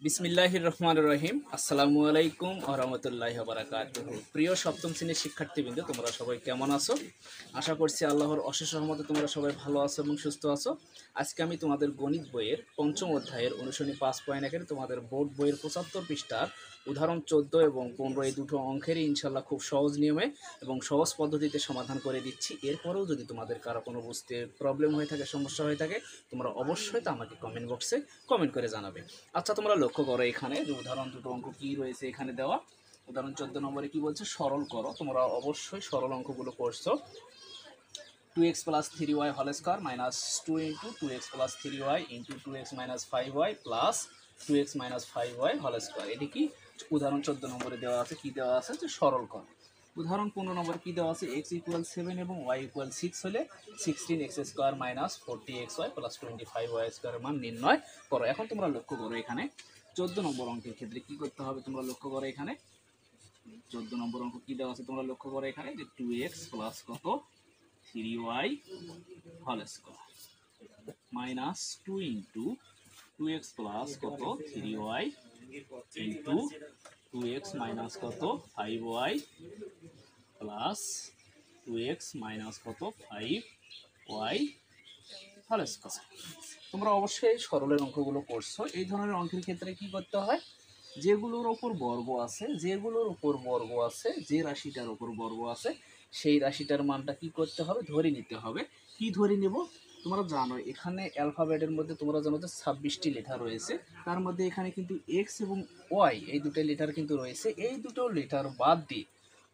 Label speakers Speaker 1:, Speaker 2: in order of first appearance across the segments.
Speaker 1: বিসমিল্লাহির রহমানির রহিম। আসসালামু আলাইকুম ওয়া রাহমাতুল্লাহি ওয়া বারাকাতুহু। প্রিয় সপ্তম শ্রেণীর শিক্ষার্থীবৃন্দ, তোমরা সবাই কেমন আছো? আশা করছি আল্লাহর অশেষ রহমতে তোমরা সবাই ভালো আছো এবং সুস্থ আছো। আজকে আমি তোমাদের গণিত বইয়ের পঞ্চম অধ্যায়ের অনুশীলনী 5.1 তোমাদের বোর্ড বইয়ের 75 পৃষ্ঠার উদাহরণ 14 এবং 15 এই দুটো অঙ্কেরই ইনশাল্লাহ খুব সহজ নিয়মে এবং সহজ পদ্ধতিতে সমাধান করে দিচ্ছি। এরপরেও যদি তোমাদের কারো কোনো বুঝতে প্রবলেম হয়ে থাকে, সমস্যা হয়ে থাকে, তোমরা অবশ্যই তা আমাকে কমেন্ট বক্সে কমেন্ট করে জানাবে। আচ্ছা, তোমরা লক্ষ্য করো এখানে যে উদাহরণ দুটো অঙ্ক কি রয়েছে এখানে দেওয়া। উদাহরণ 14 নম্বরে কি বলছে, সরল করো। তোমরা অবশ্যই সরল অঙ্কগুলো করছো। 2x plus 3y whole square minus 2 into 2x plus 3y into 2x minus 5y plus 2x minus 5y whole square। এটি কি উদাহরণ 14 নম্বরে দেওয়া আছে। কি দেওয়া আছে যে সরল করো। উদাহরণ 15 নম্বরে কি দেওয়া আছে, x ইকুয়াল 7 এবং y ইকুয়াল 6 হলে 16x square minus 40xy plus 25y square মান নির্ণয় করো। এখন তোমরা লক্ষ্য করো এখানে 14 নম্বর অঙ্কের ক্ষেত্রে কি করতে হবে। তোমরা লক্ষ্য করো এখানে 14 নম্বর অঙ্ক কি দেওয়া আছে। তোমরা লক্ষ্য করো এখানে যে 2x প্লাস কত 3y whole square minus 2 into 2x plus কত 3y into 2x minus কত 5y plus 2x minus কত 5y whole square। তোমরা অবশ্যই সরলের অঙ্কগুলো করছো। এই ধরনের অঙ্কের ক্ষেত্রে কি করতে হয়, যেগুলোর ওপর বর্গ আছে, যে রাশিটার ওপর বর্গ আছে সেই রাশিটার মানটা কি করতে হবে, ধরে নিতে হবে। কি ধরে নেব, তোমরা জানো এখানে অ্যালফাবেটের মধ্যে তোমরা জানো যে 26টি লেটার রয়েছে। তার মধ্যে এখানে কিন্তু এক্স এবং ওয়াই এই দুটো লেটার কিন্তু রয়েছে। এই দুটো লেটার বাদ দিয়ে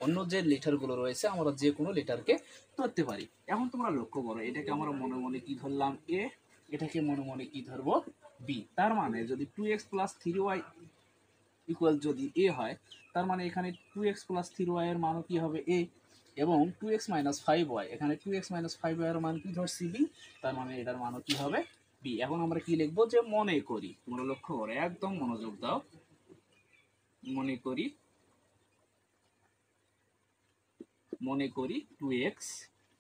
Speaker 1: অন্য যে লেটারগুলো রয়েছে আমরা যে কোনো লেটারকে ধরতে পারি। এখন তোমরা লক্ষ্য করো, এটাকে আমরা মনে মনে কি ধরলাম এ, এটাকে মনে মনে কি ধরবো বি। তার মানে যদি 2x প্লাস 3y ইকুয়াল যদি এ হয়, তার মানে এখানে 2x প্লাস 3y এর মানও কি হবে এ, এবং 2x মাইনাস 5y, এখানে 2x মাইনাস 5y এর মান কি ধরছি বি, তার মানে এটার মানও কি হবে বি। এখন আমরা কি লিখবো, যে মনে করি। তোমরা লক্ষ্য করো, একদম মনোযোগ দাও। মনে করি 2x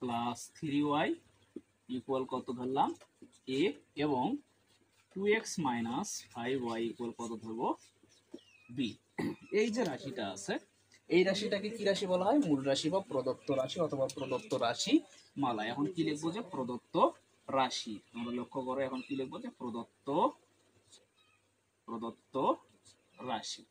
Speaker 1: প্লাস 3y ইকুয়াল কত ধরলাম এ, এবং 2x মাইনাস 5y ইকুয়াল কত ধরবো বি। এই যে রাশিটা আছে, এই রাশিটাকে কি রাশি বলা হয়, মূল রাশি বা প্রদত্ত রাশি অথবা প্রদত্ত রাশি মালা। এখন কি লিখবো, যে প্রদত্ত রাশি। আমরা লক্ষ্য করো এখন কি লিখবো, যে প্রদত্ত রাশি।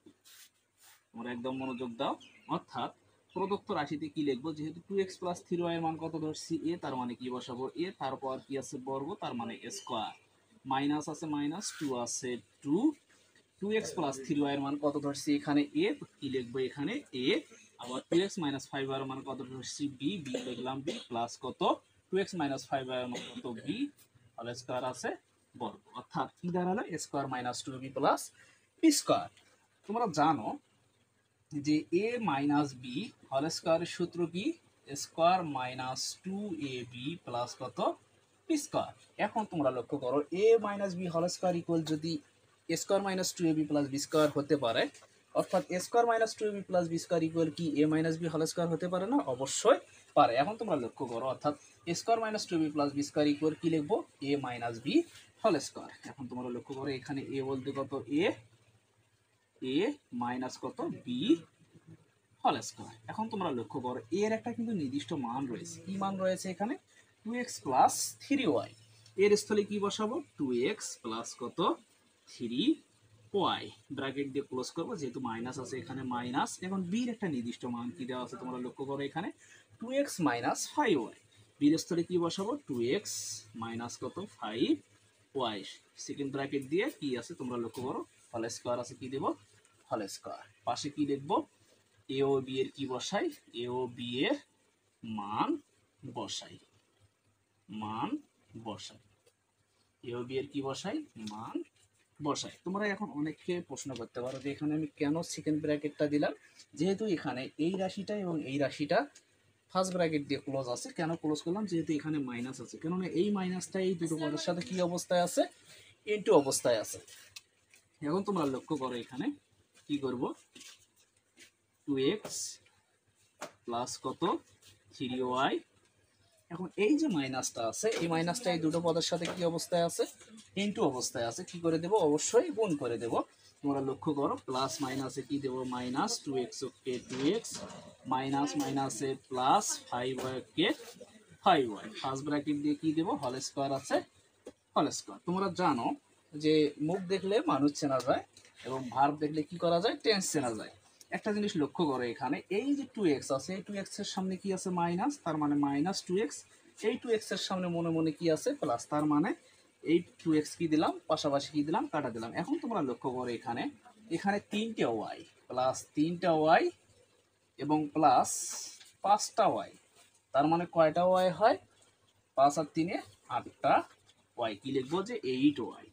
Speaker 1: তোমরা একদম মনোযোগ দাও। অর্থাৎ প্রদত্ত রাশিতে কি লিখবো, যেহেতু 2x প্লাস 3y এর মান কত ধরছি এ, তার মানে কি বসাবো এ, তারপর কি আছে বর্গ, তার মানে স্কোয়ার, মাইনাস আছে মাইনাস, 2 আছে 2, 2x প্লাস 3y এর মান কত ধরছি এখানে এ, কি লিখবো এখানে এ, আবার 2x মাইনাস 5y এর মান কত ধরছি বি, বি লিখলাম বি, প্লাস কত 2x মাইনাস 5y এর মান কত বি, হোল স্কয়ার আছে বর্গ। অর্থাৎ কি দাঁড়ালো, square minus 2b plus b square. তোমরা জানো যে এ মাইনাস বি হোল স্কয়ারের সূত্র কি, স্কয়ার মাইনাস 2ab প্লাস কত বি স্কয়ার। এখন তোমরা লক্ষ্য করো, a minus b whole square equal যদি square minus 2ab plus b square হতে পারে, অর্থাৎ square minus 2ab plus b square equal কি a minus b whole square হতে পারে না, অবশ্যই পারে। এখন তোমরা লক্ষ্য করো, অর্থাৎ square minus 2ab plus b square equal কি লিখবো, a minus b whole square. এখন তোমরা লক্ষ্য করো এখানে এ বলতে কত এ, এ মাইনাস কত বি হোল স্কয়ার। এখন তোমরা লক্ষ্য করো এর একটা কিন্তু নির্দিষ্ট মান রয়েছে। কি মান রয়েছে এখানে, 2x প্লাস 3y। এর স্থলে কি বসাবো, 2x প্লাস কত 3y, ব্র্যাকেট দিয়ে ক্লোজ করবো, যেহেতু মাইনাস আছে এখানে মাইনাস। এখন বির একটা নির্দিষ্ট মান কি দেওয়া আছে, তোমরা লক্ষ্য করো এখানে 2x মাইনাস 5y। বির স্থলে কি বসাবো, 2x মাইনাস কত 5y, সেকেন্ড ব্র্যাকেট দিয়ে কি আছে তোমরা লক্ষ্য করো, হোল স্কয়ার আছে, কি দেব হোল স্কয়ার। পাশে কি লিখবো, এ ও বি এর কি বসাই, এ ও বি এর মান বসাই, মান বসাই, এ ও বি এর কি বসাই, মান বসাই। তোমরা এখন অনেককে প্রশ্ন করতে পারো যে এখানে আমি কেন সেকেন্ড ব্র্যাকেটটা দিলাম, যেহেতু এখানে এই রাশিটা এবং এই রাশিটা ফার্স্ট ব্র্যাকেট দিয়ে ক্লোজ আছে। কেন ক্লোজ করলাম, যেহেতু এখানে মাইনাস আছে, কেননা এই মাইনাসটা এই দুটো পদের সাথে কি অবস্থায় আছে, ইনটু অবস্থায় আছে। এখন তোমরা লক্ষ্য করো এখানে কি করব, 2x প্লাস কত 3y। এখন এই যে মাইনাসটা আছে, এই মাইনাসটা এই দুটো পদের সাথে কি অবস্থায় আছে, ইনটু অবস্থায় আছে। কি করে দেব, অবশ্যই গুণ করে দেব। তোমরা লক্ষ্য করো, প্লাস মাইনাসে কি দেবো, মাইনাস 2x কে 2x, মাইনাস মাইনাসে প্লাস 5y কে 5y, ফার্স্ট ব্র্যাকেট দিয়ে কি দেবো, হোল স্কোয়ার আছে হোল স্কোয়ার। তোমরা জানো যে মুখ দেখলে মানুষ চেনা যায় এবং ভার্ব দেখলে কি করা যায়, টেন্স চেনা যায়। একটা জিনিস লক্ষ্য করো, এখানে এই যে 2x আছে, এই 2x এর সামনে কি আছে, মাইনাস, তার মানে মাইনাস 2x। এই 2x এর সামনে মনে মনে কি আছে, প্লাস, তার মানে এই 2x কি দিলাম, পাশাপাশি কি দিলাম, কাটা দিলাম। এখন তোমরা লক্ষ্য করো, এখানে এখানে 3টে y, প্লাস 3টা y এবং প্লাস 5টা y, তার মানে কয়টা y হয়, 5 আর 3 এ 8টা y। কি লিখবো, যে 8y,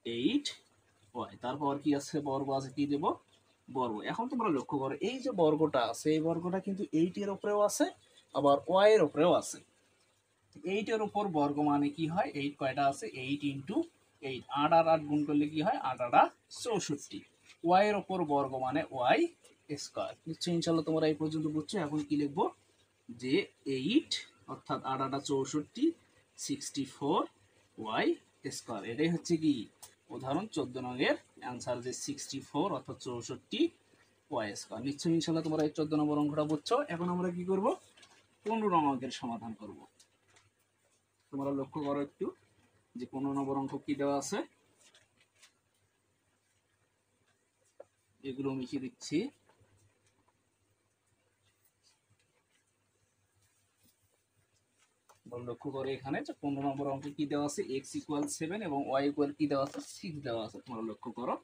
Speaker 1: 8y। তারপর কি আছে, বর্গ আছে, কি দেবো, বর্গ। এখন তোমরা লক্ষ্য করো, এই যে বর্গটা আছে, এই বর্গটা কিন্তু 8 এর উপরেও আছে, আবার y এর উপরেও আছে। 8 এর উপর বর্গ মানে কি হয়, 8 কয়টা আছে, 8 ইন্টু 8, 8 আর 8 গুণ করলে কি হয়, 8 8 64। y এর উপর বর্গ মানে y স্কয়ার। নিশ্চয়ই ইনশাআল্লাহ তোমরা এই পর্যন্ত বুঝছো। এখন কি লিখবো, যে 8 অর্থাৎ 8 8 64, 64y স্কয়ার। এটাই হচ্ছে কি উদাহরণ 14 নংয়ের অ্যান্সার, যে 64 অর্থাৎ 64y স্কয়ার। নিশ্চয়ই ইনশাআল্লাহ তোমরা এই 14 নম্বর অঙ্কটা বুঝছো। এখন আমরা কি করব, 15 নং অঙ্কের সমাধান করব। তোমরা লক্ষ্য করো একটু, যে 15 নম্বর অঙ্ক কি দেওয়া আছে, এগুলো মিশিয়ে দিচ্ছি। লক্ষ্য করে এখানে যে 15 নম্বর অঙ্কে কি দেওয়া আছে, x ইকুয়াল 7 এবং y ইকুয়াল কি দেওয়া আছে, 6 দেওয়া আছে। তোমরা লক্ষ্য করো,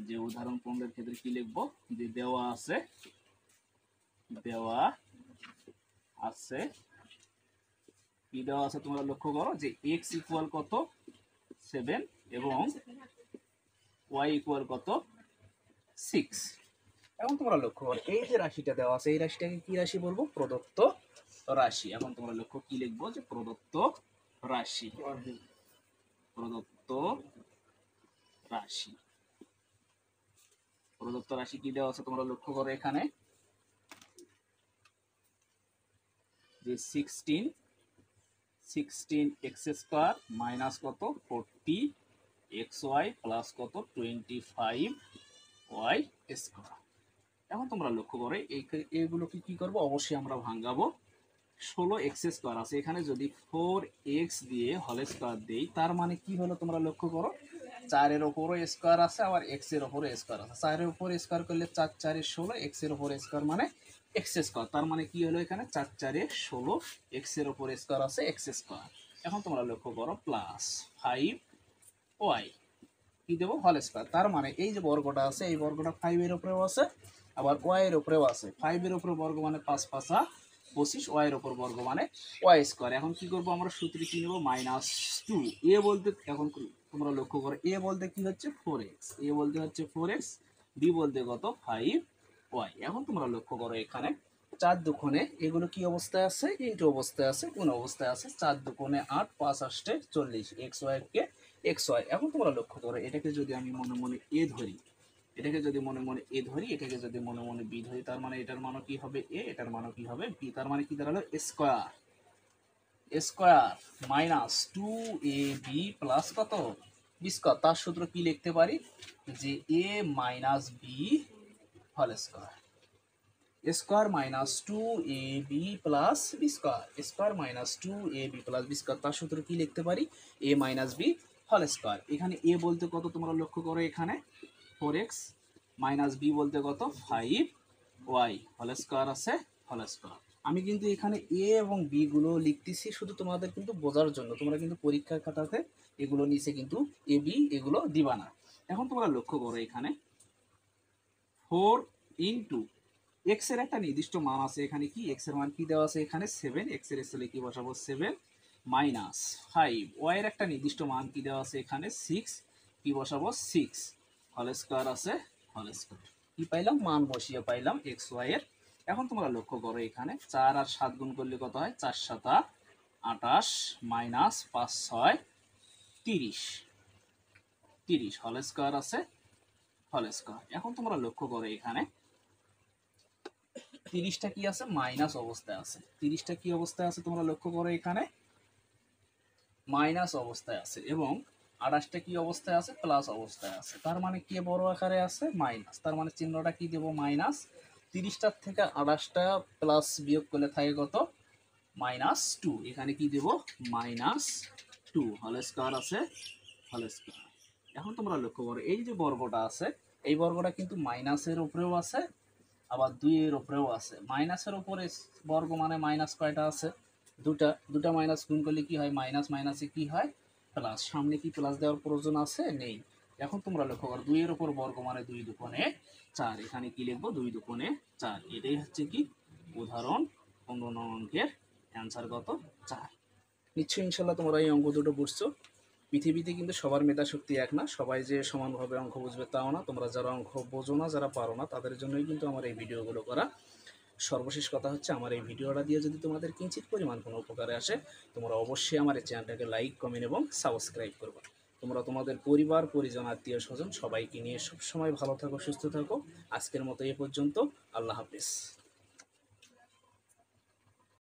Speaker 1: যে উদাহরণ 15 এর ক্ষেত্রে কি লিখবো, যে দেওয়া আছে কি দেওয়া আছে, তোমরা লক্ষ্য করো, যে x ইকুয়াল কত, 7 এবং y ইকুয়াল কত, 6। এখন তোমরা লক্ষ্য করো, এই যে রাশিটা দেওয়া আছে, এই রাশিটাকে কি রাশি বলবো, প্রদত্ত রাশি। এখন তোমরা লক্ষ্য কি লিখবো, যে প্রদত্ত রাশি, প্রদত্ত রাশি। প্রদত্ত রাশি কি দেওয়া আছে, তোমরা লক্ষ্য করো, এখানে যে 16 এক্স স্কোয়ার মাইনাস কত 40 এক্স ওয়াই প্লাস কত 25 ওয়াই স্কোয়ার। এখন তোমরা লক্ষ্য করো, এইগুলোকে কি করবো, অবশ্যই আমরা ভাঙাবো। 16 এক্স স্কোয়ার আছে, এখানে যদি 4x দিয়ে হোল স্কোয়ার দেই, তার মানে কি হলো, তোমরা লক্ষ্য করো, 4 এর উপরও স্কোয়ার আছে, আবার x এর উপরও স্কোয়ার আছে। 4 এর উপর স্কোয়ার করলে 4 4 16, x এর উপর স্কোয়ার মানে এক্স স্কোয়ার, তার মানে কি হলো, এখানে 4 4 16, x এর উপর স্কোয়ার আছে এক্স স্কোয়ার। এখন তোমরা লক্ষ্য করো, প্লাস 5y কি দেবো, হোল স্কোয়ার। তার মানে এই যে বর্গটা আছে, এই বর্গটা 5 এর উপরেও আছে, আবার y এর উপরেও আছে। 5 এর উপরে বর্গ মানে 5 5 25, y এর উপর বর্গ মানে y স্কোয়ার। এখন কি করবো, আমরা সূত্রে কি নেবো, -2। এ বলতে, এখন তোমরা লক্ষ্য করো, এ বলতে কি হচ্ছে 4x, এ বলতে হচ্ছে 4x, বি বলতে কত 5y। এখন তোমরা লক্ষ্য করো, এখানে 4 দুগুণে এগুলো কি অবস্থায় আছে, ইনটু অবস্থায় আছে, কোন অবস্থায় আছে, 4 দুগুণে 8, 5 8 40, x y কে xy। এখন তোমরা লক্ষ্য করো, এটাকে যদি আমি মনে মনে এ ধরি, এটাকে যদি মনে মনে এ ধরি, এটাকে যদি মনে মনে বি ধরি, তার মানে এটার মানও কি হবে এ, এটার মানও কি হবে বি। তার মানে কি দাঁড়ালো, square square minus 2ab plus কত বি স্কোয়ার। তার সূত্র কি লিখতে পারি, যে a minus b whole square, square minus 2ab plus b square, square minus 2ab plus b square. তার সূত্র কি লিখতে পারি, a minus b whole square. এখানে a বলতে কত, তোমরা লক্ষ্য করো, এখানে 4x, মাইনাস বি বলতে কত 5y, হোল স্কোয়ার আছে হোল স্কোয়ার। আমি কিন্তু এখানে a এবং b গুলো লিখতেছি শুধু তোমাদের কিন্তু বোঝার জন্য, তোমরা কিন্তু পরীক্ষার খাতাতে এগুলো নিচে কিন্তু a b এগুলো দিবা না। এখন তোমরা লক্ষ্য করো, এখানে 4 ইন্টু x এর একটা নির্দিষ্ট মান আছে, এখানে কি x এর মান কি দেওয়া আছে, এখানে 7, x এর স্থলে কি বসাবো 7, মাইনাস 5, y এর একটা নির্দিষ্ট মান কি দেওয়া আছে, এখানে 6, কি বসাবো 6, হোল স্কোয়ার আছে হোল স্কোয়ার। কি পাইলাম, মান বসিয়ে পাইলাম x y এর। এখন তোমরা লক্ষ্য করো, এখানে 4 আর 7 গুণ করলে কত হয়, 4 7 28, মাইনাস 5 6 30, 30 হোল স্কোয়ার আছে হোল স্কোয়ার। এখন তোমরা লক্ষ্য করো, এখানে 30টা কি আছে, মাইনাস অবস্থায় আছে। 30টা কি অবস্থায় আছে, তোমরা লক্ষ্য করো, এখানে মাইনাস অবস্থায় আছে। এবং 28টা কি অবস্থায় আছে? প্লাস অবস্থায় আছে। তার মানে কি বড় আকারে আছে? মাইনাস। তার মানে চিহ্নটা কি দেব? মাইনাস। 30টার থেকে 28টা প্লাস বিয়োগ করলে থাকে কত? -2। এখানে কি দেব? -2 হোল স্কয়ার আছে, হোল স্কয়ার। এখন তোমরা লক্ষ্য করো এই যে বর্গটা আছে, এই বর্গটা কিন্তু মাইনাসের উপরেও আছে, আবার 2 এর উপরেও আছে। মাইনাসের উপরে বর্গ মানে মাইনাস কয়টা আছে? দুটা। দুটা মাইনাস গুণ করলে কি হয়? মাইনাস মাইনাসে কি হয়? প্লাস। সামনে কি প্লাস দেওয়ার প্রয়োজন আছে? নেই। এখন তোমরা লক্ষ্য করো 2 এর উপর বর্গ মানে 2 দুগুণে 4। এখানে কি লিখবো? 2 দুগুণে 4। এটাই হচ্ছে কি উদাহরণ 15 নং অঙ্কের অ্যান্সার কত? 4। নিশ্চয়ই ইনশাল্লাহ তোমরা এই অঙ্ক দুটো বুঝছো। পৃথিবীতে কিন্তু সবার মেধা শক্তি এক না, সবাই যে সমানভাবে অঙ্ক বুঝবে তাও না। তোমরা যারা অঙ্ক বোঝো না, যারা পারো না, তাদের জন্যই কিন্তু আমার এই ভিডিওগুলো করা। সর্বশেষ কথা হচ্ছে, আমার এই ভিডিওটা দিয়ে যদি তোমাদের কিঞ্চিত পরিমাণ কোনো উপকারে আসে, তোমরা অবশ্যই আমার এই চ্যানেলটাকে লাইক, কমেন্ট এবং সাবস্ক্রাইব করবে। তোমরা তোমাদের পরিবার, পরিজন, আত্মীয় স্বজন সবাইকে নিয়ে সবসময় ভালো থাকো, সুস্থ থাকো। আজকের মতো এ পর্যন্ত। আল্লাহ হাফিজ।